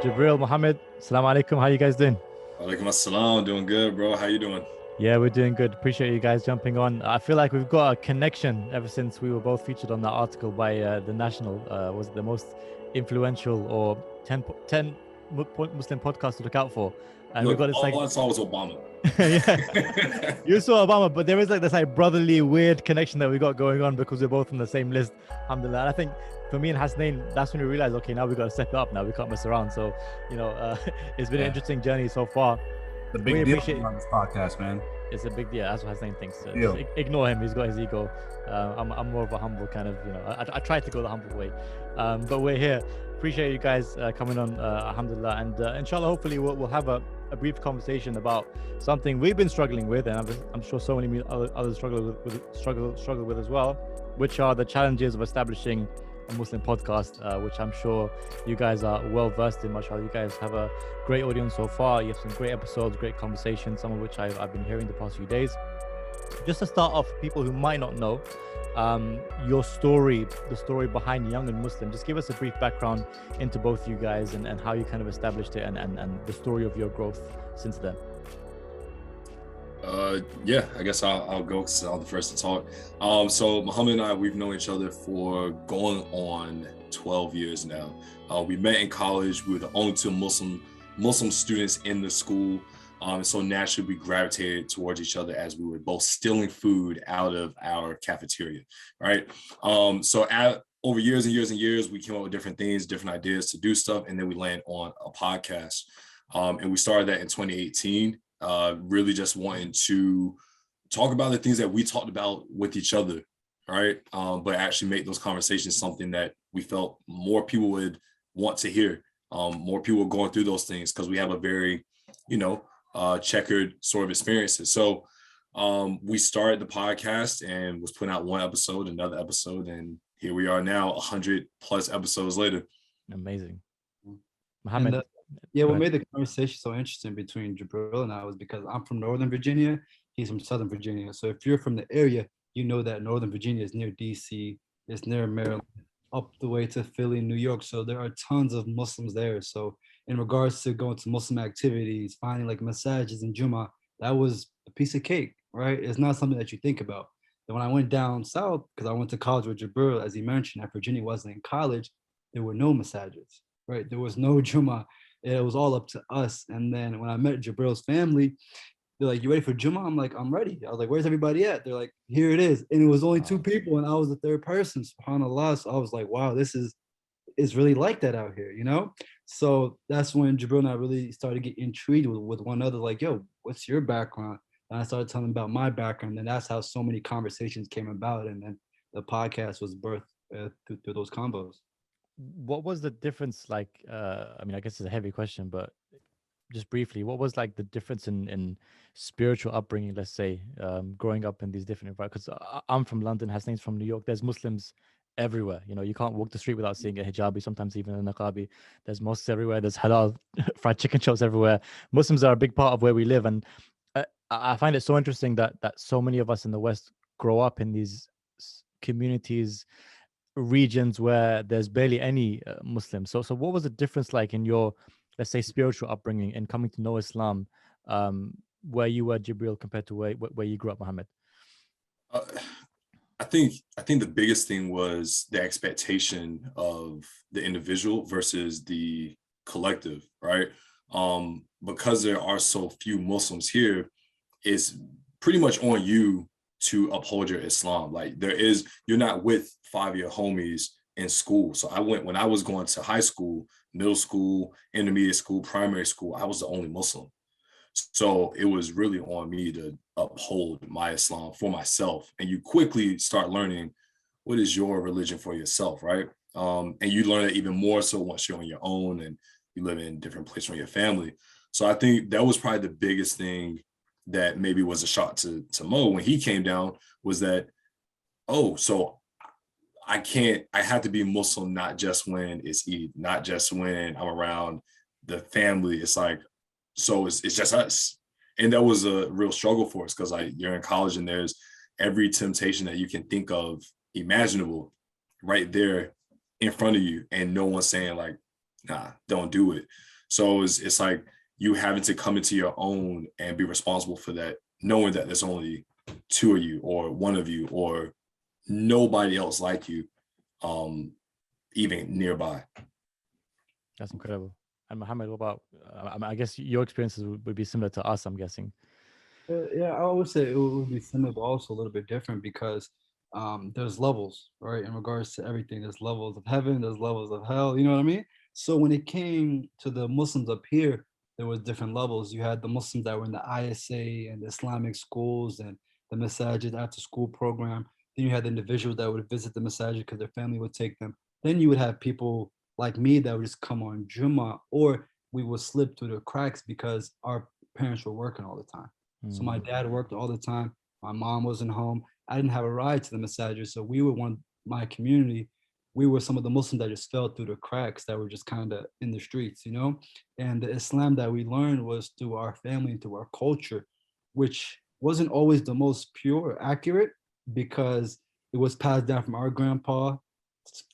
Jibraeel, Mohammed, Assalamu alaikum. How you guys doing? Alaikum assalam. Doing good, bro. How you doing? Yeah, we're doing good. Appreciate you guys jumping on. I feel like we've got a connection ever since we were both featured on that article by The National. Was it the most influential or 10 Muslim podcast to look out for? And we Look, got this like, all I saw was Obama. yeah, you saw Obama, but there is like this like brotherly weird connection that we got going on because we're both on the same list. Alhamdulillah. And I think for me and Hasnain, that's when we realized, okay, now we got to step it up. Now we can't mess around. So, it's been an interesting journey so far. The big deal on this podcast, man. It's a big deal. That's what Hasnain thinks. Ignore him. He's got his ego. I'm more of a humble kind of, I try to go the humble way. But we're here. Appreciate you guys coming on, alhamdulillah. And inshallah, hopefully we'll have a brief conversation about something we've been struggling with, and I'm sure so many others struggle with as well, which are the challenges of establishing a Muslim podcast, which I'm sure you guys are well versed in. Mashallah, you guys have a great audience so far. You have some great episodes, great conversations, some of which I've been hearing the past few days. Just to start off, people who might not know your story, the story behind Young and Muslim, just give us a brief background into both you guys and how you kind of established it and the story of your growth since then. Yeah, I guess I'll go because I'm the first to talk. So Mohammed and I, we've known each other for going on 12 years now. We met in college. We were the only two Muslim students in the school. So naturally we gravitated towards each other as we were both stealing food out of our cafeteria, right? Over years and years and years, we came up with different things, different ideas to do stuff, and then we landed on a podcast. And we started that in 2018, really just wanting to talk about the things that we talked about with each other, right? But actually make those conversations something that we felt more people would want to hear. More people going through those things because we have a very, checkered sort of experiences. So we started the podcast and was putting out one episode, another episode, and here we are now 100 plus episodes later. Amazing. Mohammed. What made the conversation so interesting between Jibraeel and I was because I'm from Northern Virginia, he's from Southern Virginia. So if you're from the area, you know that Northern Virginia is near DC, it's near Maryland, up the way to Philly, New York. So there are tons of Muslims there. So in regards to going to Muslim activities, finding like masajids and Jummah, that was a piece of cake, right? It's not something that you think about. Then when I went down south, because I went to college with Jibraeel, as he mentioned, that Virginia wasn't in college, there were no masajids, right? There was no Jummah. It was all up to us. And then when I met Jibraeel's family, they're like, "You ready for Jummah?" I'm like, "I'm ready." I was like, "Where's everybody at?" They're like, "Here it is." And it was only two people and I was the third person, subhanAllah. So I was like, wow, it's really like that out here, So that's when Jibraeel and I really started to get intrigued with one another, like, yo, what's your background? And I started telling about my background, and that's how so many conversations came about. And then the podcast was birthed through those combos. What was the difference like? I guess it's a heavy question, but just briefly, what was like the difference in spiritual upbringing, let's say, growing up in these different environments? Because I'm from London, Hasnain's from New York. There's Muslims everywhere. You can't walk the street without seeing a hijabi, sometimes even a niqabi. There's mosques everywhere. There's halal fried chicken shops everywhere. Muslims are a big part of where we live. And I find it so interesting that so many of us in the West grow up in these communities, regions where there's barely any Muslims. So what was the difference like in your, let's say, spiritual upbringing and coming to know Islam, where you were, Jibraeel, compared to where you grew up, Mohammed? I think the biggest thing was the expectation of the individual versus the collective, right? Because there are so few Muslims here, it's pretty much on you to uphold your Islam. Like you're not with 5 of your homies in school. So when I was going to high school, middle school, intermediate school, primary school, I was the only Muslim. So it was really on me to uphold my Islam for myself. And you quickly start learning what is your religion for yourself, right? And you learn that even more so once you're on your own and you live in different places from your family. So I think that was probably the biggest thing that maybe was a shock to Mo when he came down, was that, oh, so I have to be Muslim not just when it's Eid, not just when I'm around the family. It's like, so it's just us. And that was a real struggle for us because you're in college and there's every temptation that you can think of imaginable right there in front of you, and no one's saying like, nah, don't do it. So it's like you having to come into your own and be responsible for that, knowing that there's only two of you or one of you or nobody else like you, even nearby. That's incredible. And Mohammed, what about? I guess your experiences would be similar to us. I'm guessing. Yeah, I would say it would be similar, but also a little bit different because there's levels, right? In regards to everything, there's levels of heaven, there's levels of hell. You know what I mean? So when it came to the Muslims up here, there was different levels. You had the Muslims that were in the ISA and the Islamic schools and the masajid after school program. Then you had the individuals that would visit the masajid because their family would take them. Then you would have people like me that would just come on Jummah, or we would slip through the cracks because our parents were working all the time. So my dad worked all the time. My mom wasn't home. I didn't have a ride to the masajid. So we were my community, we were some of the Muslims that just fell through the cracks that were just kind of in the streets, you know? And the Islam that we learned was through our family and through our culture, which wasn't always the most pure, accurate, because it was passed down from our grandpa,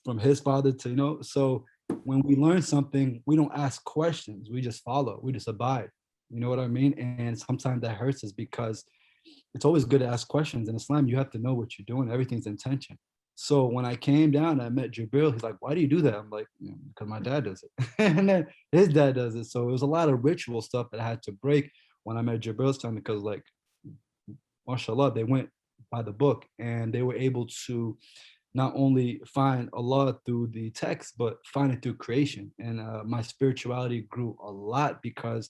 from his father to, you know? So when we learn something, we don't ask questions. We just follow, we just abide. You know what I mean? And sometimes that hurts us because it's always good to ask questions. In Islam, you have to know what you're doing. Everything's intention. So when I came down, I met Jibraeel. He's like, "Why do you do that?" I'm like, "Because my dad does it." And then his dad does it. So it was a lot of ritual stuff that I had to break when I met Jibraeel's time because, like, mashallah, they went by the book and they were able to not only find Allah through the text, but find it through creation. And my spirituality grew a lot because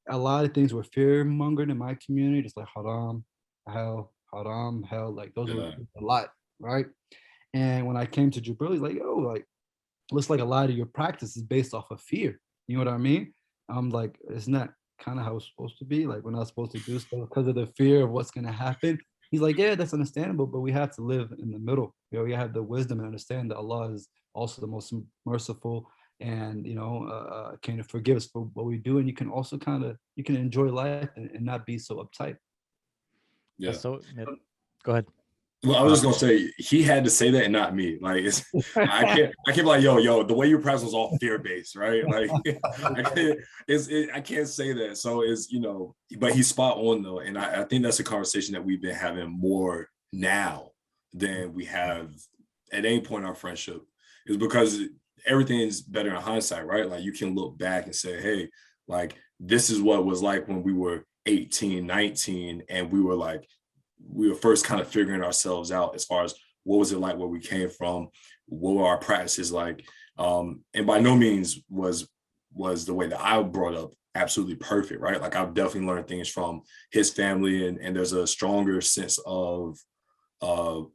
a lot of things were fear mongered in my community, just like haram, hell, like those were Yeah. a lot, right? And when I came to Jibraeel, he's like, "Yo, like, looks like a lot of your practice is based off of fear." You know what I mean? I'm like, "Isn't that kind of how it's supposed to be? Like, we're not supposed to do stuff because of the fear of what's gonna happen." He's like, "Yeah, that's understandable, but we have to live in the middle. You know, we have the wisdom and understand that Allah is also the most merciful, and can forgive us for what we do, and you can also you can enjoy life and not be so uptight." Yeah. So, go ahead. Well, I was just gonna say he had to say that and not me. Like I can't be like, yo, the way you press was all fear based, right? Like I can't say that. So but he's spot on though. And I think that's a conversation that we've been having more now than we have at any point in our friendship, is because everything's better in hindsight, right? Like you can look back and say, hey, like this is what it was like when we were 18, 19, and we were first kind of figuring ourselves out as far as what was it like where we came from, what were our practices like. And by no means was the way that I brought up absolutely perfect, right? Like I've definitely learned things from his family, and there's a stronger sense of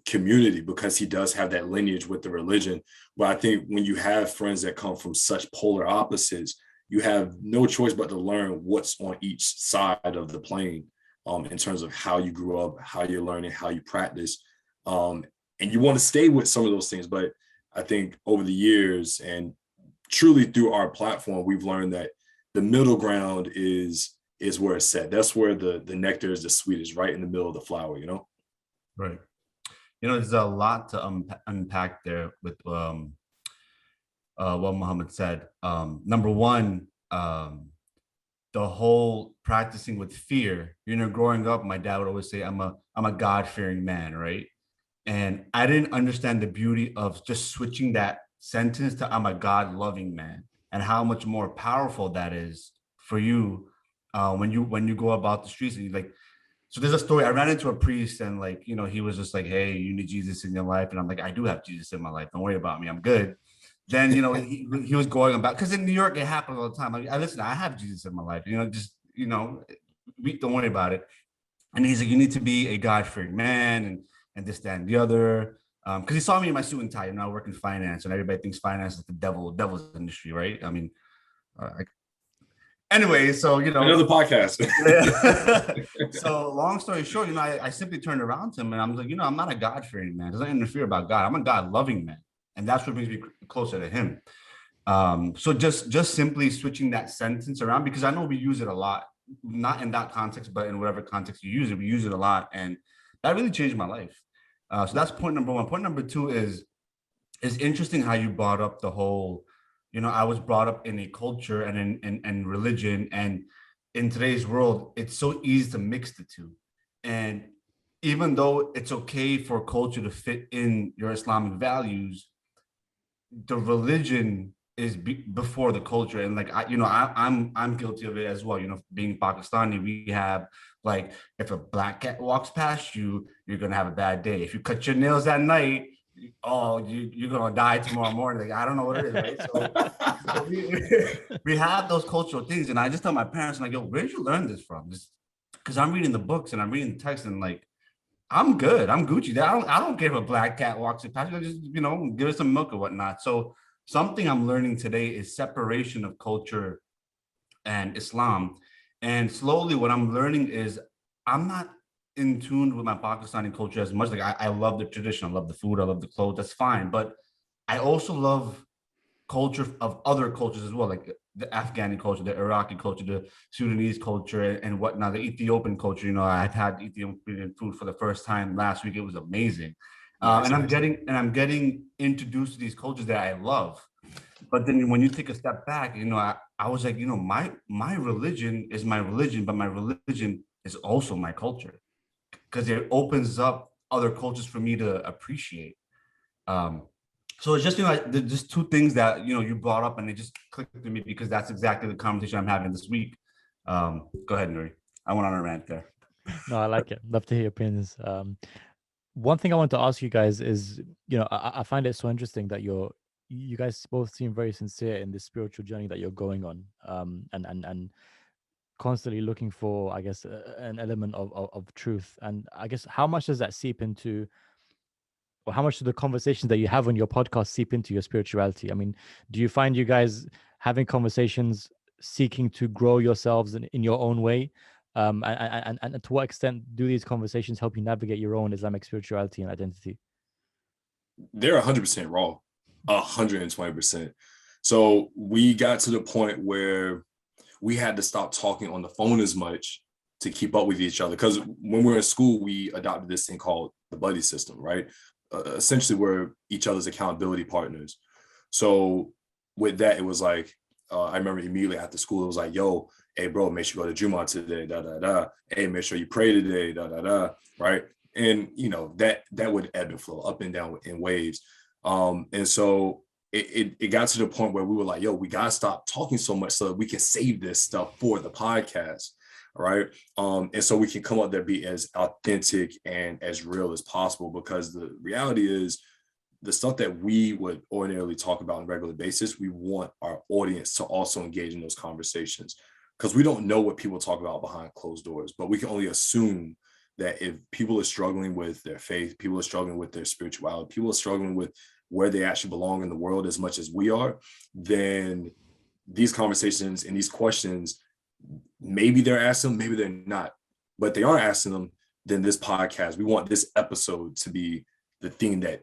community because he does have that lineage with the religion. But I think when you have friends that come from such polar opposites, you have no choice but to learn what's on each side of the plane. In terms of how you grew up, how you're learning, how you practice. And you want to stay with some of those things. But I think over the years and truly through our platform, we've learned that the middle ground is where it's set. That's where the nectar is the sweetest, right in the middle of the flower, you know? Right. There's a lot to unpack there with what Mohammed said. Number one, the whole practicing with fear, growing up, my dad would always say, I'm a God-fearing man, right? And I didn't understand the beauty of just switching that sentence to I'm a God-loving man, and how much more powerful that is for you when you go about the streets and you like. So there's a story. I ran into a priest and he was just like, "Hey, you need Jesus in your life," and I'm like, "I do have Jesus in my life. Don't worry about me. I'm good." Then he was going about, because in New York it happens all the time. Like, listen, I have Jesus in my life. Don't worry about it. And he's like, "You need to be a God-fearing man and this, that, and the other." Because he saw me in my suit and tie. I work in finance, and everybody thinks finance is the devil's industry, right? I mean, anyway, so another podcast. So long story short, I simply turned around to him and I'm like, I'm not a God-fearing man. There's nothing to fear about God. I'm a God-loving man. And that's what brings me closer to him. So just simply switching that sentence around, because I know we use it a lot, not in that context, but in whatever context you use it, we use it a lot. And that really changed my life. So that's point number one. Point number two is interesting how you brought up the whole, I was brought up in a culture and in religion, and in today's world, it's so easy to mix the two. And even though it's okay for culture to fit in your Islamic values, the religion is before the culture. And like I'm guilty of it as well. Being Pakistani, we have, like, if a black cat walks past you, you're gonna have a bad day. If you cut your nails at night, you're gonna die tomorrow morning. Like, I don't know what it is, right? So we have those cultural things. And I just tell my parents, like, yo, where'd you learn this from? Just because I'm reading the books and I'm reading the text, and like, I'm good. I'm Gucci. I don't care if a black cat walks past you. Just, give it some milk or whatnot. So something I'm learning today is separation of culture and Islam. And slowly what I'm learning is I'm not in tune with my Pakistani culture as much. Like, I love the tradition. I love the food. I love the clothes. That's fine. But I also love culture of other cultures as well, like the Afghani culture, the Iraqi culture, the Sudanese culture, and whatnot, the Ethiopian culture. I've had Ethiopian food for the first time last week. It was amazing. And I'm getting introduced to these cultures that I love. But then when you take a step back, I was like, my religion is my religion, but my religion is also my culture, because it opens up other cultures for me to appreciate. So it's just, just two things that, you brought up, and it just clicked to me because that's exactly the conversation I'm having this week. Go ahead, Nuri. I went on a rant there. No, I like it. Love to hear your opinions. One thing I want to ask you guys is, I find it so interesting that you guys both seem very sincere in this spiritual journey that you're going on, and constantly looking for, I guess, an element of truth. And I guess, how much does that seep into, or how much do the conversations that you have on your podcast seep into your spirituality? I mean, do you find you guys having conversations seeking to grow yourselves in your own way? And to what extent do these conversations help you navigate your own Islamic spirituality and identity? They're 100% raw, 120%. So we got to the point where we had to stop talking on the phone as much to keep up with each other. Because when we were in school, we adopted this thing called the buddy system, right? Essentially, we're each other's accountability partners. So with that, it was like, I remember immediately after school, it was like, yo, hey, bro, make sure you go to Jumu'ah today, da, da, da. Hey, make sure you pray today, da, da, da, right? And, that would ebb and flow up and down in waves. And so it got to the point where we were like, yo, we got to stop talking so much so that we can save this stuff for the podcast. Right. And so we can come up there, be as authentic and as real as possible, because the reality is the stuff that we would ordinarily talk about on a regular basis, we want our audience to also engage in those conversations, because we don't know what people talk about behind closed doors, but we can only assume that if people are struggling with their faith, people are struggling with their spirituality, people are struggling with where they actually belong in the world as much as we are, then these conversations and these questions, maybe they're asking them, maybe they're not, but they are asking them, then this podcast, we want this episode to be the thing that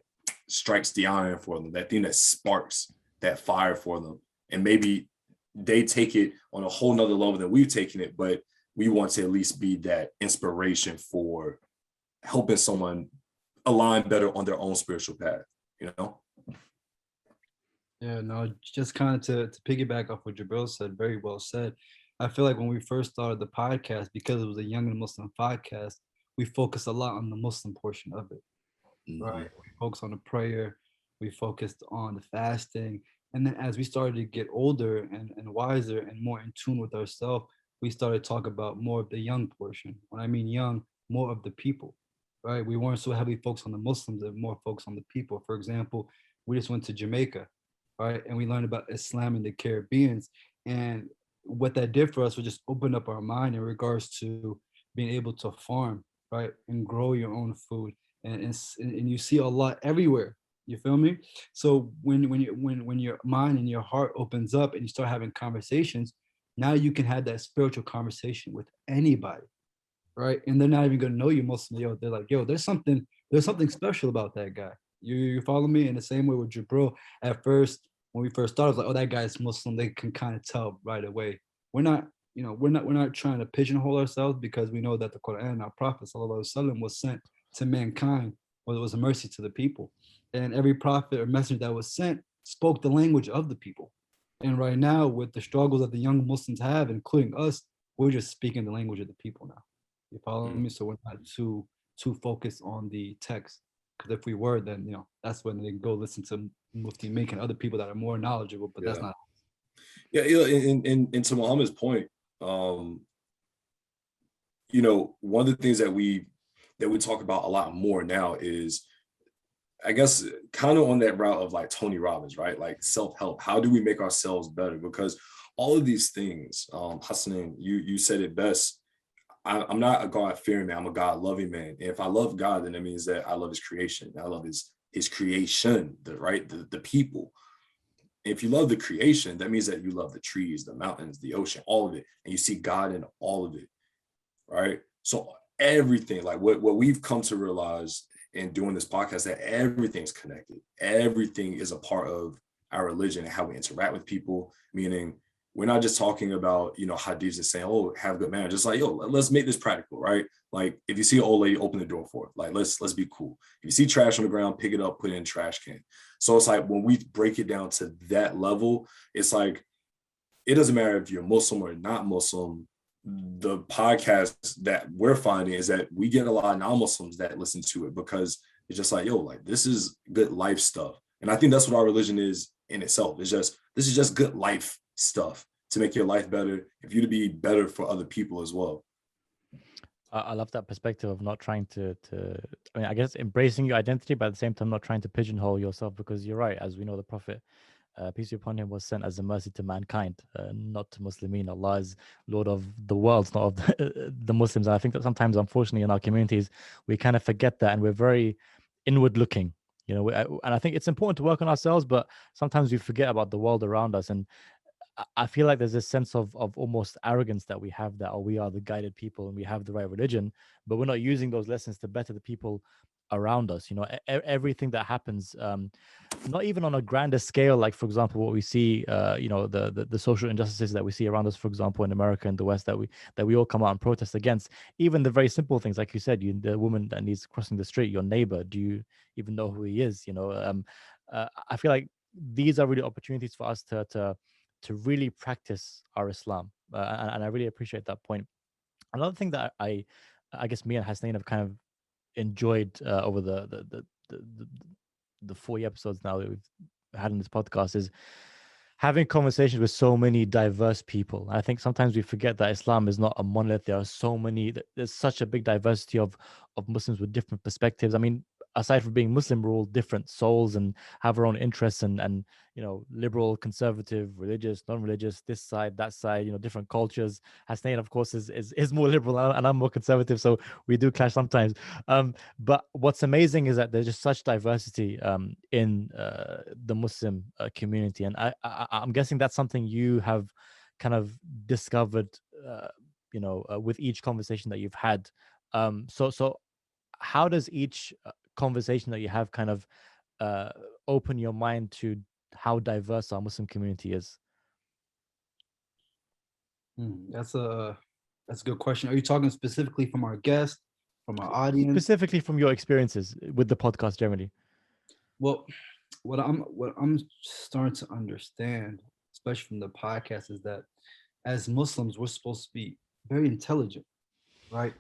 strikes the iron for them, that thing that sparks that fire for them. And maybe they take it on a whole nother level than we've taken it, but we want to at least be that inspiration for helping someone align better on their own spiritual path, Yeah, no, just kind of to piggyback off what Jibraeel said, very well said. I feel like when we first started the podcast, because it was a young and Muslim podcast, we focused a lot on the Muslim portion of it, right? We focused on the prayer, we focused on the fasting. And then as we started to get older and wiser and more in tune with ourselves, we started to talk about more of the young portion. When I mean young, more of the people, right? We weren't so heavily focused on the Muslims and more focused on the people. For example, we just went to Jamaica, right? And we learned about Islam in the Caribbeans. And what that did for us was just open up our mind in regards to being able to farm, right? And grow your own food. And you see a lot everywhere. You feel me? So when your mind and your heart opens up and you start having conversations, now you can have that spiritual conversation with anybody, right? And they're not even gonna know you Muslim. Yo, they're like, yo, there's something special about that guy. You follow me? In the same way with Jibraeel, at first, when we first started, like, oh, that guy's Muslim. They can kind of tell right away. We're not trying to pigeonhole ourselves, because we know that the Quran, our Prophet Sallallahu Alaihi Wasallam, was sent to mankind, or it was a mercy to the people. And every prophet or messenger that was sent spoke the language of the people, And right now, with the struggles that the young Muslims have, including us, we're just speaking the language of the people now. You follow me? So we're not too focused on the text. Because if we were, then that's when they go listen to Mufti Mink and other people that are more knowledgeable. But that's not. Yeah, and to Muhammad's point, one of the things that we talk about a lot more now is, I guess, kind of on that route of like Tony Robbins, right? Like self-help. How do we make ourselves better? Because all of these things, Hassan, you said it best. I'm not a God-fearing man. I'm a God-loving man. And if I love God, then it means that I love his creation. I love his creation, the people. And if you love the creation, that means that you love the trees, the mountains, the ocean, all of it. And you see God in all of it, right? So everything, like what we've come to realize in doing this podcast, that everything's connected. Everything is a part of our religion and how we interact with people, meaning we're not just talking about, hadiths and saying, oh, have good manners. Just like, yo, let's make this practical, right? Like if you see an old lady, open the door for it. Like, let's be cool. If you see trash on the ground, pick it up, put it in a trash can. So it's like, when we break it down to that level, it's like, it doesn't matter if you're Muslim or not Muslim. The podcast that we're finding is that we get a lot of non-Muslims that listen to it because it's just like, yo, like this is good life stuff. And I think that's what our religion is in itself. It's just, this is just good life stuff to make your life better, if you to be better for other people as well. I love that perspective of not trying to I mean, I guess embracing your identity, but at the same time not trying to pigeonhole yourself, because you're right. As we know, the Prophet, peace be upon him, was sent as a mercy to mankind, not to Muslimin. Allah is Lord of the worlds, not of the Muslims. And I think that sometimes, unfortunately, in our communities, we kind of forget that, and we're very inward looking. And I think it's important to work on ourselves, but sometimes we forget about the world around us. And I feel like there's this sense of almost arrogance that we have, that, oh, we are the guided people and we have the right religion, but we're not using those lessons to better the people around us. Everything that happens, not even on a grander scale, like for example what we see, the social injustices that we see around us, for example in America and the West, that we all come out and protest against. Even the very simple things, like you said, the woman that needs crossing the street, your neighbor, do you even know who he is? I feel like these are really opportunities for us to really practice our Islam, and I really appreciate that point. Another thing that I guess me and Hasnain have kind of enjoyed over the 40 episodes now that we've had in this podcast is having conversations with so many diverse people. I think sometimes we forget that Islam is not a monolith. There are so many. There's such a big diversity of Muslims with different perspectives. I mean, aside from being Muslim, we're all different souls and have our own interests, and liberal, conservative, religious, non-religious, this side, that side, different cultures. Hasnain, of course, is more liberal, and I'm more conservative, so we do clash sometimes. But what's amazing is that there's just such diversity in the Muslim community, and I'm guessing that's something you have kind of discovered, with each conversation that you've had. So how does each conversation that you have kind of open your mind to how diverse our Muslim community is? That's a good question. Are you talking specifically from our guest, from our audience? Specifically from your experiences with the podcast generally. Well, what I'm starting to understand, especially from the podcast, is that as Muslims, we're supposed to be very intelligent, right?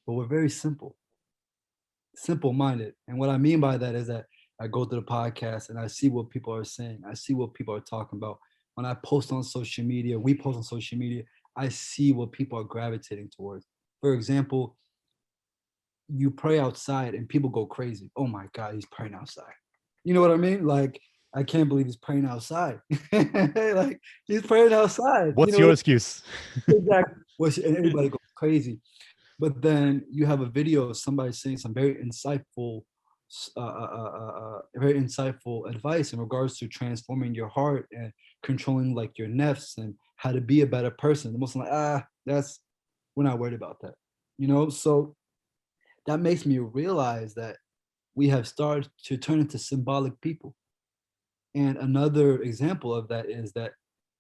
But we're very simple-minded. And what I mean by that is that I go to the podcast and I see what people are saying. I see what people are talking about. When I post on social media, we post on social media, I see what people are gravitating towards. For example, you pray outside and people go crazy. Oh my God, he's praying outside. You know what I mean? Like, I can't believe he's praying outside. Like, he's praying outside. What's your excuse? Exactly. And everybody goes crazy. But then you have a video of somebody saying some very insightful advice in regards to transforming your heart and controlling like your nafs and how to be a better person. The Muslim we're not worried about that. So that makes me realize that we have started to turn into symbolic people. And another example of that is that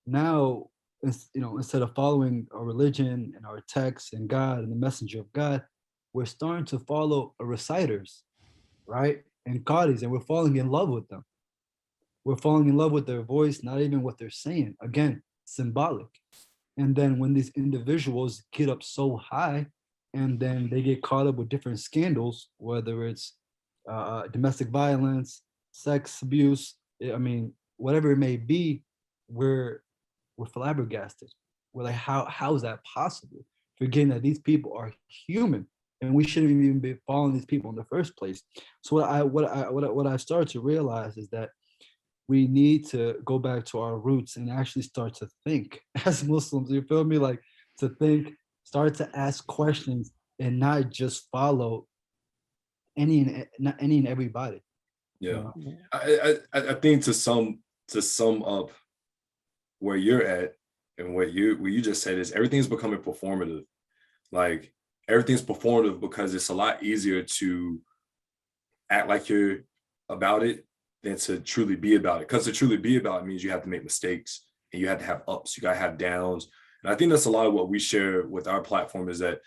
now, instead of following our religion and our texts and God and the messenger of God, we're starting to follow reciters, right? And qadis, and we're falling in love with them. we're falling in love with their voice, not even what they're saying. Again, symbolic. And then when these individuals get up so high and then they get caught up with different scandals, whether it's domestic violence, sex abuse, I mean, whatever it may be, we're flabbergasted. We're like, how is that possible? Forgetting that these people are human and we shouldn't even be following these people in the first place. So what I started to realize is that we need to go back to our roots and actually start to think as Muslims. You feel me? Like to think, start to ask questions and not just follow any and everybody. Yeah, I think to sum up where you're at and what you just said is everything's becoming performative. Like everything's performative because it's a lot easier to act like you're about it than to truly be about it. Because to truly be about it means you have to make mistakes and you have to have ups, you gotta have downs. And I think that's a lot of what we share with our platform is that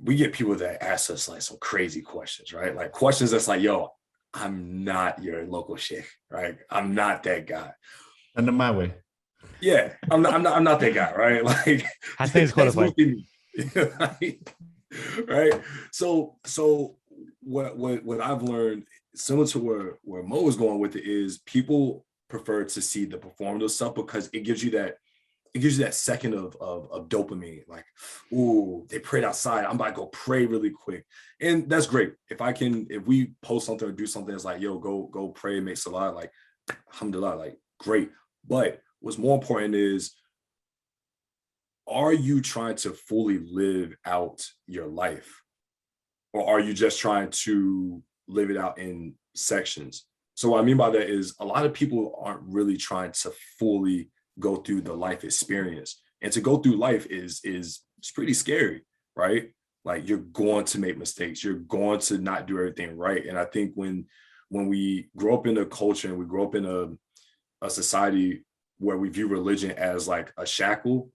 we get people that ask us like some crazy questions, right? Like questions that's like, yo, I'm not your local sheikh, right? I'm not that guy. Under my way. Yeah, I'm not that guy, right? Like Hassan's qualified. Right. So what I've learned, similar to where Mo was going with it, is people prefer to see the performative stuff because it gives you that second of dopamine. Like, ooh, they prayed outside. I'm about to go pray really quick. And that's great. If we post something or do something that's like, yo, go pray, make salah, like, alhamdulillah, like, great. But what's more important is, are you trying to fully live out your life? Or are you just trying to live it out in sections? So what I mean by that is a lot of people aren't really trying to fully go through the life experience. And to go through life is it's pretty scary, right? Like you're going to make mistakes. You're going to not do everything right. And I think when we grow up in a culture and we grow up in a society where we view religion as like a shackle,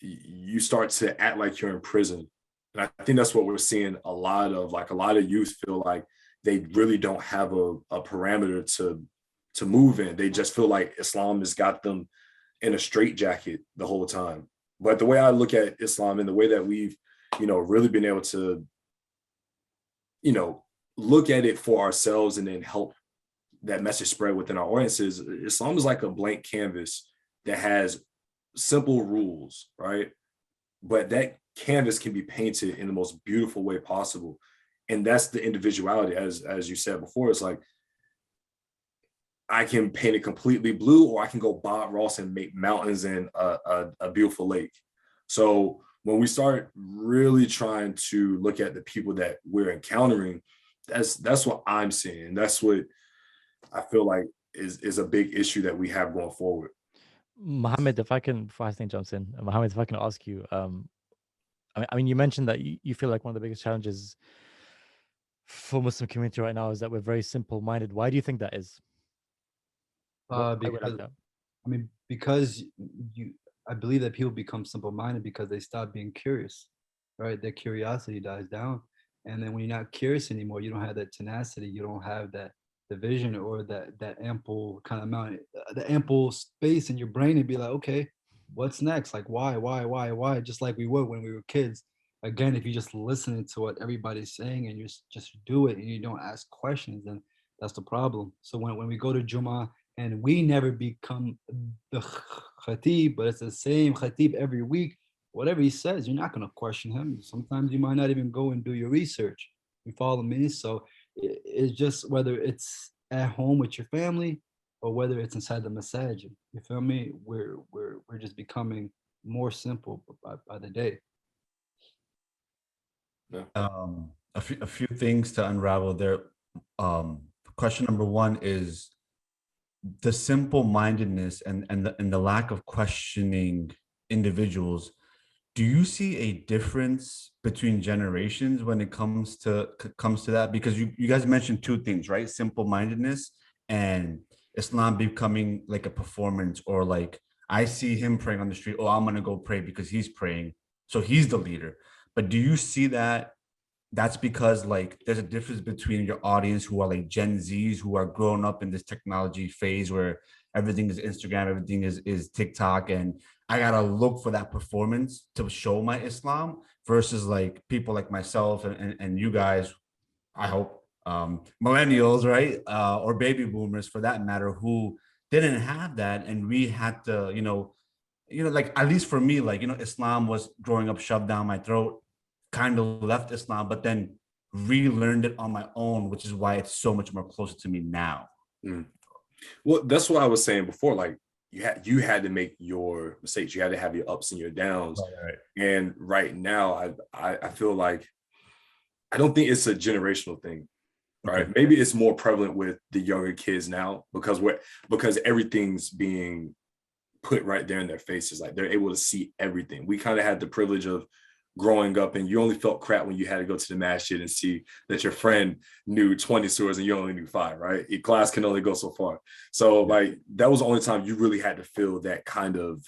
you start to act like you're in prison. And I think that's what we're seeing a lot of youth feel like they really don't have a parameter to move in. They just feel like Islam has got them in a straitjacket the whole time. But the way I look at Islam and the way that we've, really been able to, look at it for ourselves and then help that message spread within our audiences, Islam is like a blank canvas that has simple rules, right? But that canvas can be painted in the most beautiful way possible. And that's the individuality, as you said before. It's like, I can paint it completely blue, or I can go Bob Ross and make mountains and a beautiful lake. So when we start really trying to look at the people that we're encountering, that's what I'm seeing. That's what I feel like is a big issue that we have going forward. Mohammed, before Hassan jumps in, Mohammed, if I can ask you, I mean, you mentioned that you feel like one of the biggest challenges for Muslim community right now is that we're very simple-minded. Why do you think that is? Because I believe that people become simple-minded because they stop being curious, right? Their curiosity dies down. And then when you're not curious anymore, you don't have that tenacity, you don't have that the vision or that ample kind of amount, the ample space in your brain to be like, okay, what's next? Like, why? Just like we would when we were kids. Again, if you just listening to what everybody's saying and you just do it and you don't ask questions, then that's the problem. So when we go to Jummah and we never become the khatib, but it's the same khatib every week, whatever he says, you're not going to question him. Sometimes you might not even go and do your research. You follow me? So it's just whether it's at home with your family or whether it's inside the masajid. You feel me? We're just becoming more simple by the day. A few things to unravel there. Question number one is the simple-mindedness and the lack of questioning individuals. Do you see a difference between generations when it comes to that? Because you guys mentioned two things, right? Simple-mindedness and Islam becoming like a performance, or like I see him praying on the street. Oh, I'm gonna go pray because he's praying, so he's the leader. But do you see that that's because like there's a difference between your audience who are like Gen Zs who are growing up in this technology phase where everything is Instagram, everything is TikTok, and I gotta look for that performance to show my Islam versus like people like myself and you guys, I hope, millennials, right? Or baby boomers for that matter, who didn't have that. And we had to, like, at least for me, like, Islam was growing up shoved down my throat, kind of left Islam, but then relearned it on my own, which is why it's so much more closer to me now. Mm. Well, that's what I was saying before. Like you had to make your mistakes. You had to have your ups and your downs. Right. And right now, I feel like I don't think it's a generational thing, right? Okay. Maybe it's more prevalent with the younger kids now because everything's being put right there in their faces. Like they're able to see everything. We kind of had the privilege of growing up, and you only felt crap when you had to go to the masjid and see that your friend knew 20 surahs and you only knew 5, right? Your class can only go so far. So like that was the only time you really had to feel that kind of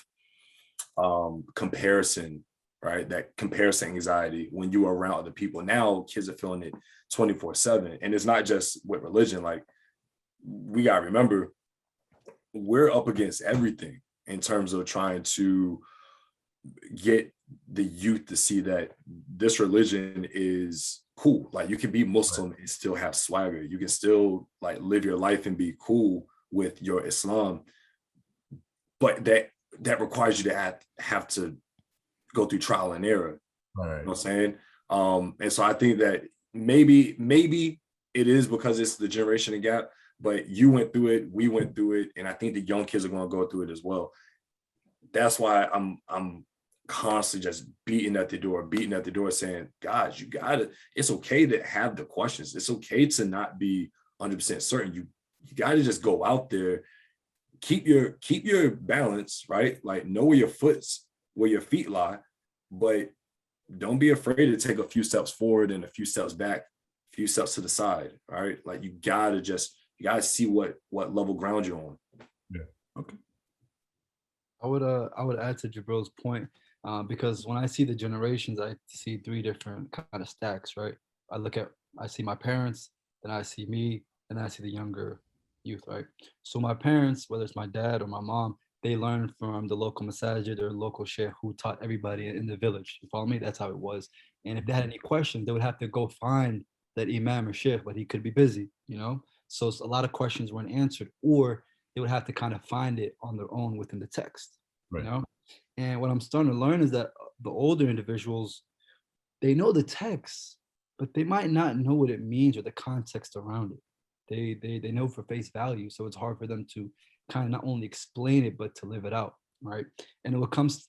comparison, right? That comparison anxiety when you were around other people. Now kids are feeling it 24/7. And it's not just with religion. Like we gotta remember, we're up against everything in terms of trying to get the youth to see that this religion is cool. Like you can be Muslim and still have swagger. You can still like live your life and be cool with your Islam, but that requires you to have to go through trial and error. Right. You know what I'm saying? And so I think that maybe it is because it's the generation gap, but you went through it, we went through it, and I think the young kids are going to go through it as well. That's why I'm constantly just beating at the door saying, guys, you gotta, it's okay to have the questions. It's okay to not be 100% certain. You gotta just go out there, keep your balance, right? Like know where your feet lie, but don't be afraid to take a few steps forward and a few steps back, a few steps to the side, right? Like you gotta see what level ground you're on. Yeah. Okay. I would add to Jibrail's point, because when I see the generations, I see 3 different kind of stacks, right? I see my parents, then I see me, and then I see the younger youth, right? So my parents, whether it's my dad or my mom, they learned from the local masajid or local sheikh who taught everybody in the village. You follow me? That's how it was. And if they had any questions, they would have to go find that imam or sheikh, but he could be busy, So a lot of questions weren't answered, or they would have to kind of find it on their own within the text, Right. And what I'm starting to learn is that the older individuals, they know the text, but they might not know what it means or the context around it. They know for face value, so it's hard for them to kind of not only explain it but to live it out, right? And when it comes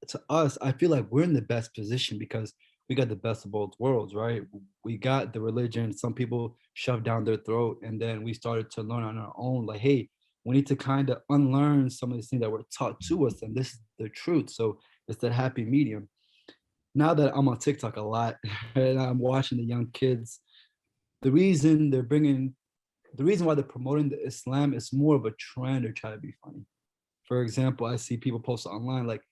to us, I feel like we're in the best position because we got the best of both worlds, right? We got the religion some people shoved down their throat, and then we started to learn on our own. Like, hey, we need to kind of unlearn some of these things that were taught to us, and this is the truth. So it's that happy medium. Now that I'm on TikTok a lot and I'm watching the young kids, the reason why they're promoting the Islam is more of a trend or try to be funny. For example, I see people post online like,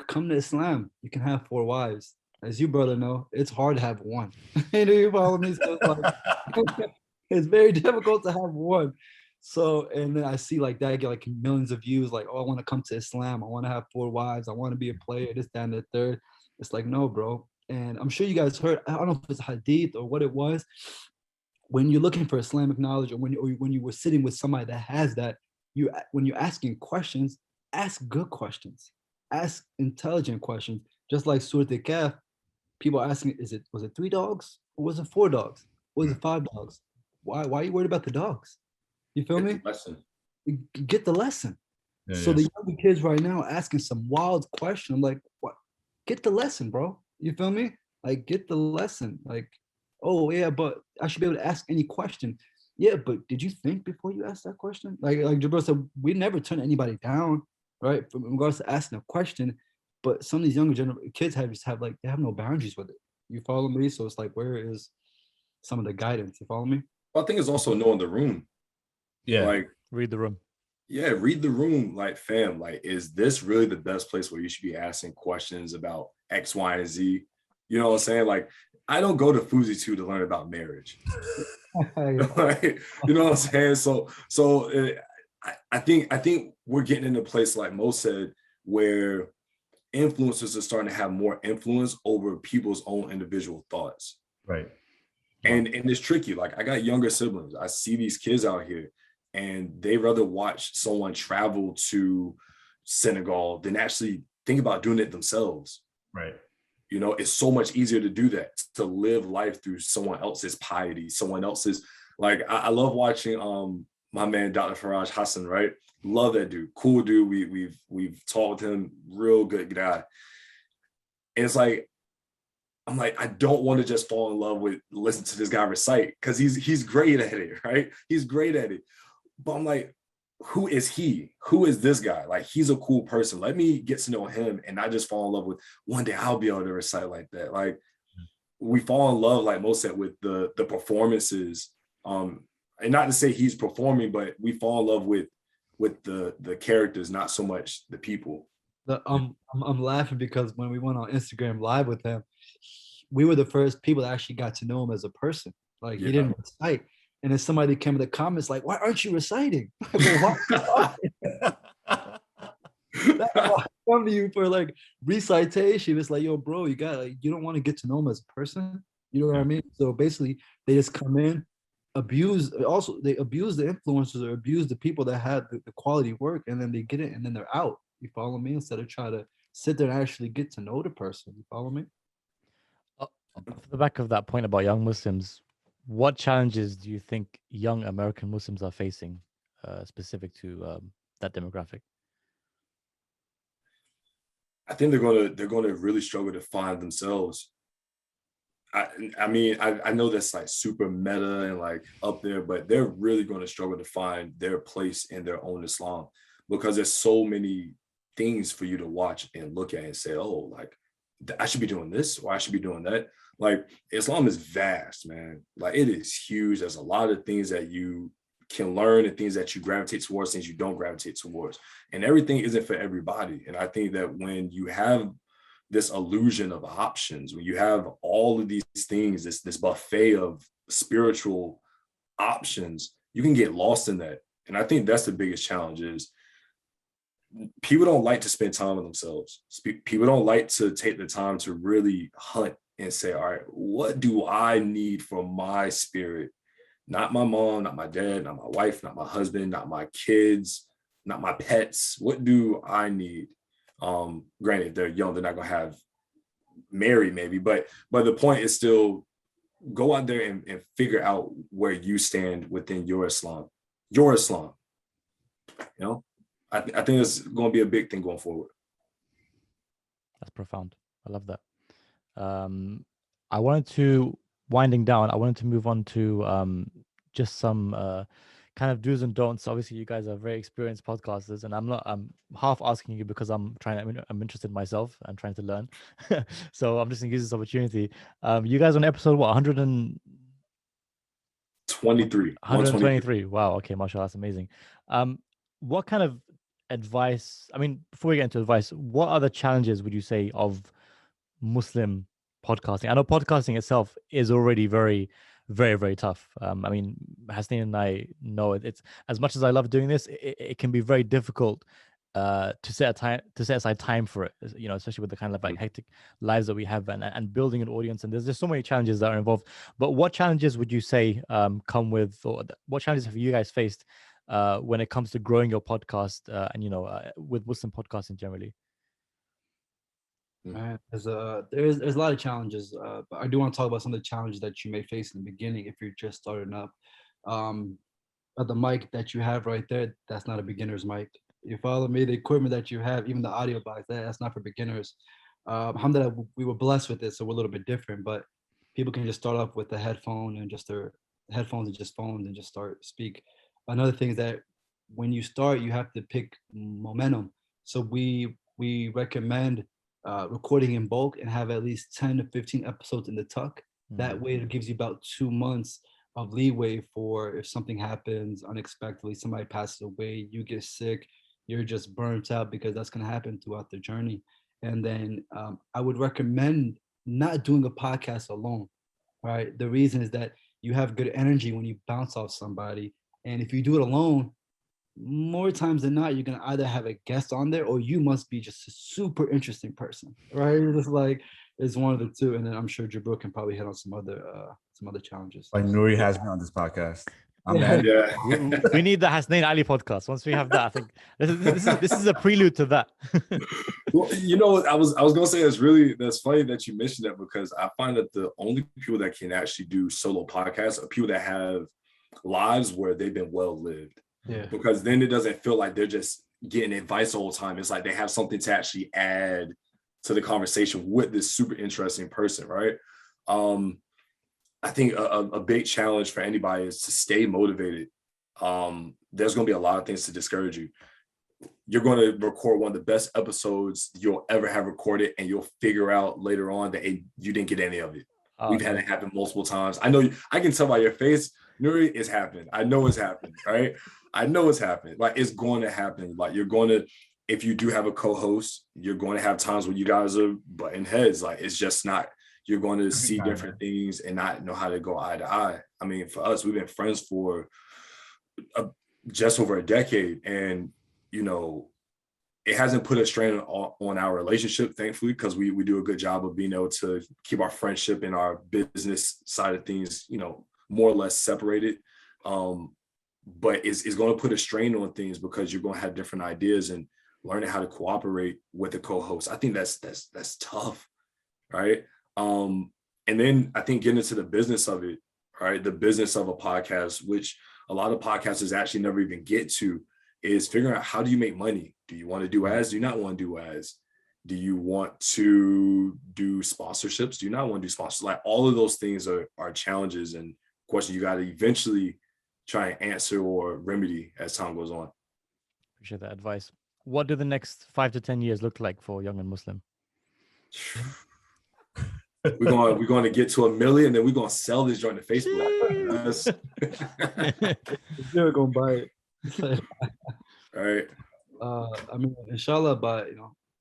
come to Islam, you can have 4 wives. As you brother know, it's hard to have one. You follow me? So it's very difficult to have one. So, and then I see like that get like millions of views, like, oh, I want to come to Islam. I want to have 4 wives. I want to be a player, this, that, and the third. It's like, no, bro. And I'm sure you guys heard, I don't know if it's a hadith or what it was. When you're looking for Islamic knowledge, or when you were sitting with somebody that has that, when you're asking questions, ask good questions, ask intelligent questions. Just like Surah Al-Kahf, people asking, was it 3 dogs or was it 4 dogs? Was it 5 dogs? Why are you worried about the dogs? You feel me? Get the lesson. Yeah, so the younger kids right now asking some wild question. I'm like, what? Get the lesson, bro. You feel me? Like, get the lesson. Like, oh yeah, but I should be able to ask any question. Yeah, but did you think before you asked that question? Like Jibraeel said, we never turn anybody down, right? In regards to asking a question, but some of these younger kids have like, they have no boundaries with it. You follow me? So it's like, where is some of the guidance? You follow me? Well, I think it's also knowing the room. Yeah. Like read the room. Yeah, read the room. Like, fam, like, is this really the best place where you should be asking questions about X, Y, and Z? You know what I'm saying? Like, I don't go to Fuzi 2 to learn about marriage. Yeah. Right? You know what I'm saying? I think we're getting in a place, like Mo said, where influencers are starting to have more influence over people's own individual thoughts. Right. And it's tricky. Like, I got younger siblings. I see these kids out here, and they rather watch someone travel to Senegal than actually think about doing it themselves. Right. You know, it's so much easier to do that, to live life through someone else's piety, someone else's, like, I love watching my man Dr. Faraj Hassan, right? Love that dude. Cool dude. We've talked with him, real good guy. And it's like, I'm like, I don't want to just fall in love with listen to this guy recite, because he's great at it, right? He's great at it. But I'm like, who is he? Who is this guy? Like, he's a cool person. Let me get to know him and not just fall in love with, one day I'll be able to recite like that. Like, we fall in love, like Mo said, with the performances. And not to say he's performing, but we fall in love with the characters, not so much the people. I'm laughing because when we went on Instagram live with him, we were the first people that actually got to know him as a person. Like, he didn't recite. And then somebody came in the comments like, "Why aren't you reciting?" Well, I come to you for like recitation. It's like, yo, bro, you don't want to get to know him as a person. You know what I mean? So basically, they just come in, abuse. Also, they abuse the influencers or abuse the people that had the quality work, and then they get it, and then they're out. You follow me? Instead of trying to sit there and actually get to know the person. You follow me? Off the back of that point about young Muslims, what challenges do you think young American Muslims are facing, specific to that demographic? I think they're gonna really struggle to find themselves. I mean, I know that's like super meta and like up there, but they're really going to struggle to find their place in their own Islam, because there's so many things for you to watch and look at and say, oh, like, I should be doing this or I should be doing that. Like, Islam is vast, man. Like, it is huge. There's a lot of things that you can learn and things that you gravitate towards, things you don't gravitate towards. And everything isn't for everybody. And I think that when you have this illusion of options, when you have all of these things, this buffet of spiritual options, you can get lost in that. And I think that's the biggest challenge, is people don't like to spend time with themselves. People don't like to take the time to really hunt and say, all right, what do I need for my spirit? Not my mom, not my dad, not my wife, not my husband, not my kids, not my pets. What do I need? Granted, if they're young, they're not gonna have married maybe, but the point is still, go out there and figure out where you stand within your Islam. You know, I think it's going to be a big thing going forward. That's profound. I love that. I wanted to, winding down, I wanted to move on to just some kind of do's and don'ts. Obviously, you guys are very experienced podcasters, and I'm half asking you because I'm interested myself and trying to learn. So I'm just gonna use this opportunity. You guys on episode what, 123. 123. Wow. Okay, mashallah, that's amazing. What kind of advice? I mean, before we get into advice, what are the challenges would you say of Muslim podcasting? I know podcasting itself is already very, very, very tough. I mean, Hasnain and I know it's, as much as I love doing this, it can be very difficult to set aside time for it. You know, especially with the kind of like hectic lives that we have, and building an audience. And there's just so many challenges that are involved. But what challenges would you say come with, or what challenges have you guys faced when it comes to growing your podcast and with Muslim podcasting generally? Man, there's a lot of challenges, but I do want to talk about some of the challenges that you may face in the beginning if you're just starting up. The mic that you have right there, that's not a beginner's mic. You follow me? The equipment that you have, even the audio box, that's not for beginners. Alhamdulillah, we were blessed with it, so we're a little bit different. But people can just start off with a headphone and just their headphones and just phones and just start speak. Another thing is that when you start, you have to pick momentum. So we recommend recording in bulk and have at least 10 to 15 episodes in the tuck. That way it gives you about 2 months of leeway for if something happens unexpectedly, somebody passes away, you get sick, you're just burnt out, because that's going to happen throughout the journey. And then I would recommend not doing a podcast alone. right? The reason is that you have good energy when you bounce off somebody. And if you do it alone, more times than not, you're gonna either have a guest on there or you must be just a super interesting person, right? It's like it's one of the two. And then I'm sure Jibril can probably hit on some other challenges. Like Nuri has me on this podcast. I'm Yeah. the Yeah. We need the Hasnain Ali podcast. Once we have that, I think this is a prelude to that. Well, what I was gonna say is that's funny that you mentioned that, because I find that the only people that can actually do solo podcasts are people that have lives where they've been well lived. Yeah. Because then it doesn't feel like they're just getting advice all the time. It's like they have something to actually add to the conversation with this super interesting person, right? I think a big challenge for anybody is to stay motivated. There's going to be a lot of things to discourage you. You're going to record one of the best episodes you'll ever have recorded, and you'll figure out later on that you didn't get any of it. We've had it happen multiple times. I know I can tell by your face, Nuri, it's happened. I know it's happened, right? I know it's happened. Like, it's going to happen. Like, you're going to, if you do have a co-host, you're going to have times when you guys are butting heads. Like, it's just not, you're going to see different things and not know how to go eye to eye. I mean, for us, we've been friends for just over a decade, and it hasn't put a strain on our relationship, thankfully, because we do a good job of being able to keep our friendship and our business side of things, more or less separated. But it's going to put a strain on things because you're going to have different ideas, and learning how to cooperate with the co-host. I think that's tough, right? And then I think getting into the business of it, right? The business of a podcast, which a lot of podcasters actually never even get to, is figuring out, how do you make money? Do you want to do ads? Do you not want to do ads? Do you want to do sponsorships? Do you not want to do sponsorships? Like, all of those things are challenges and questions you got to eventually try and answer or remedy as time goes on. Appreciate that advice. What do the next 5 to 10 years look like for Young and Muslim? We're going to get to 1 million, and then we're going to sell this joint to Facebook. You're gonna buy it. All right. I mean, inshallah, by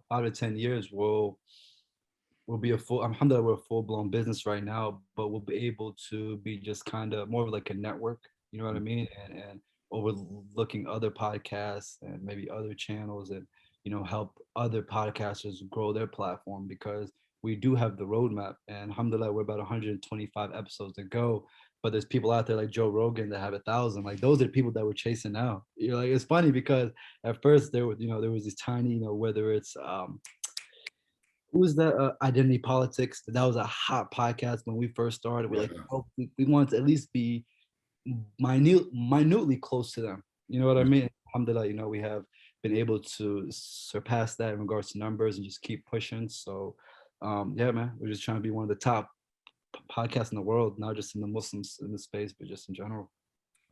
5 to 10 years, we'll be alhamdulillah, we're a full-blown business right now, but we'll be able to be just kind of more of like a network, you know what I mean? And overlooking other podcasts and maybe other channels, and help other podcasters grow their platform, because we do have the roadmap, and alhamdulillah, we're about 125 episodes to go. But there's people out there like Joe Rogan that have 1,000. Like, those are the people that we're chasing now. Like, it's funny because at first there was this tiny, whether it's who was that, Identity Politics, that was a hot podcast when we first started. We're like, we wanted to at least be minutely close to them. You know what I mean? Alhamdulillah, we have been able to surpass that in regards to numbers and just keep pushing. So yeah, man, we're just trying to be one of the top podcasts in the world, not just in the Muslims in the space, but just in general.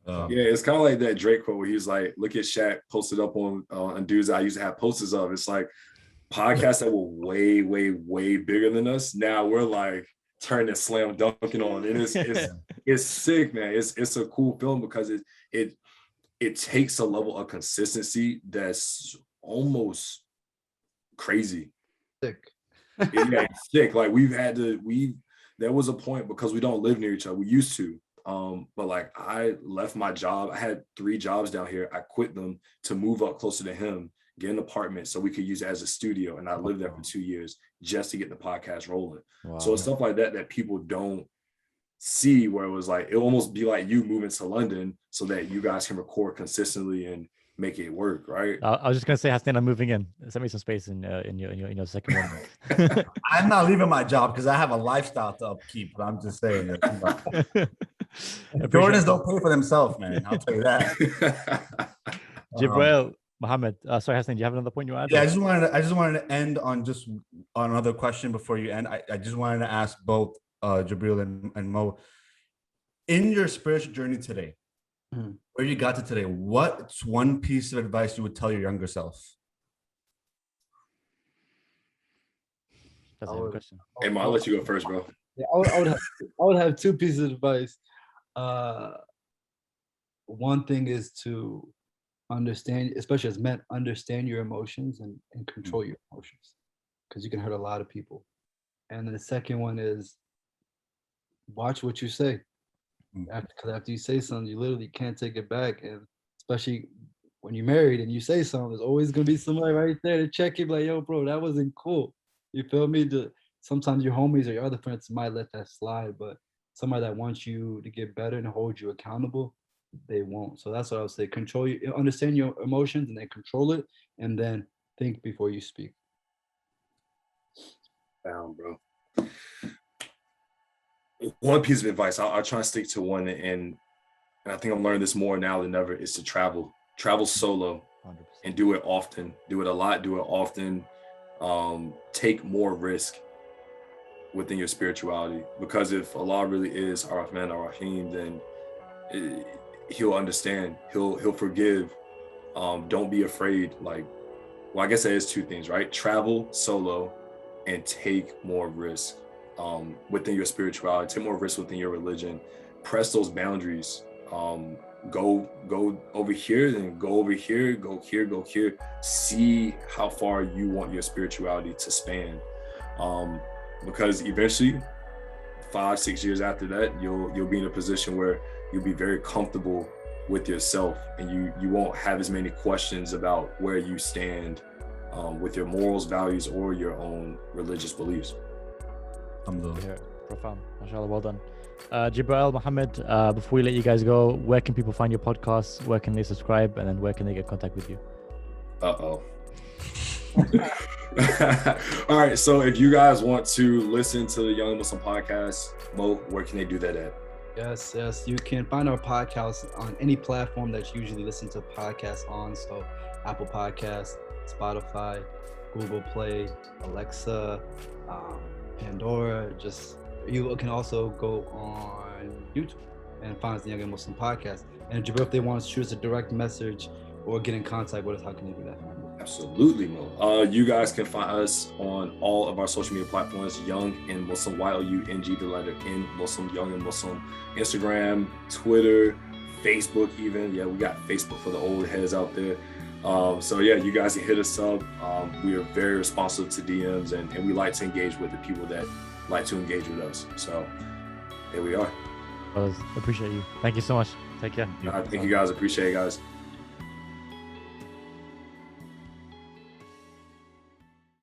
Yeah, it's kind of like that Drake quote where he was like, look at Shaq posted up on dudes that I used to have posters of. It's like podcasts that were way, way, way bigger than us. Now we're like turning slam dunking on. And it's sick, man. It's a cool film because it takes a level of consistency that's almost crazy. Sick. Yeah, it's sick. Like, there was a point, because we don't live near each other. We used to. But like, I left my job. I had 3 jobs down here. I quit them to move up closer to him, get an apartment so we could use it as a studio. And I lived there for 2 years just to get the podcast rolling. Wow. So it's stuff like that people don't see, where it was like, it almost be like you moving to London so that you guys can record consistently and make it work, right? I was just gonna say, Hasnain, I'm moving in. Send me some space in your second one. I'm not leaving my job because I have a lifestyle to upkeep. But I'm just saying that. Jordans don't pay for themselves, man. I'll tell you that. Jibraeel, Mohammed. Sorry, Hasnain, do you have another point you want to add? Yeah, I just wanted to end on another question before you end. I just wanted to ask both Jibraeel and Mo, in your spiritual journey today, where you got to today, what's one piece of advice you would tell your younger self? That's a good question. Hey, Mo, I'll let you go first, bro. Yeah, I would have 2 pieces of advice. One thing is to understand, especially as men, understand your emotions and control your emotions, because you can hurt a lot of people. And then the second one is watch what you say. Mm. Because after you say something, you literally can't take it back. And especially when you're married and you say something, there's always gonna be somebody right there to check you, like, yo, bro, that wasn't cool. You feel me? Sometimes your homies or your other friends might let that slide, but somebody that wants you to get better and hold you accountable, they won't. So that's what I would say. Understand your emotions and then control it, and then think before you speak. Down, bro. One piece of advice, I'll try and stick to one, and I think I'm learning this more now than ever, is to travel solo 100%. and do it often. Do it a lot, do it often. Take more risk within your spirituality, because if Allah really is Ar-Rahman Ar-Rahim, then he'll understand, he'll forgive. Don't be afraid. Like, well, I guess that is two things, right? Travel solo and take more risk within your spirituality, take more risk within your religion, press those boundaries. Go over here, then go over here, go here, see how far you want your spirituality to span. Because eventually 5-6 years after that, you'll be in a position where you'll be very comfortable with yourself, and you won't have as many questions about where you stand with your morals, values, or your own religious beliefs. Yeah, profound. MashaAllah, well done. Jibraeel, Mohammed, before we let you guys go, where can people find your podcast? Where can they subscribe? And then where can they get in contact with you? Uh-oh. All right, so if you guys want to listen to the Young Muslim podcast, Mo, where can they do that at? Yes, you can find our podcast on any platform that you usually listen to podcasts on. So Apple Podcasts, Spotify, Google Play, Alexa, Pandora. You can also go on YouTube and find the Young Muslim podcast. And Jibraeel, if they want to shoot us a direct message or get in contact with us, how can they do that? Absolutely, Mo. You guys can find us on all of our social media platforms, Young and Muslim, YOUNG, the letter N, Muslim, Young and Muslim, Instagram, Twitter, Facebook even. Yeah, we got Facebook for the old heads out there. So yeah, you guys can hit us up. We are very responsive to DMs, and we like to engage with the people that like to engage with us. So there we are. Appreciate you. Thank you so much. Take care. Thank you guys. Appreciate it, guys.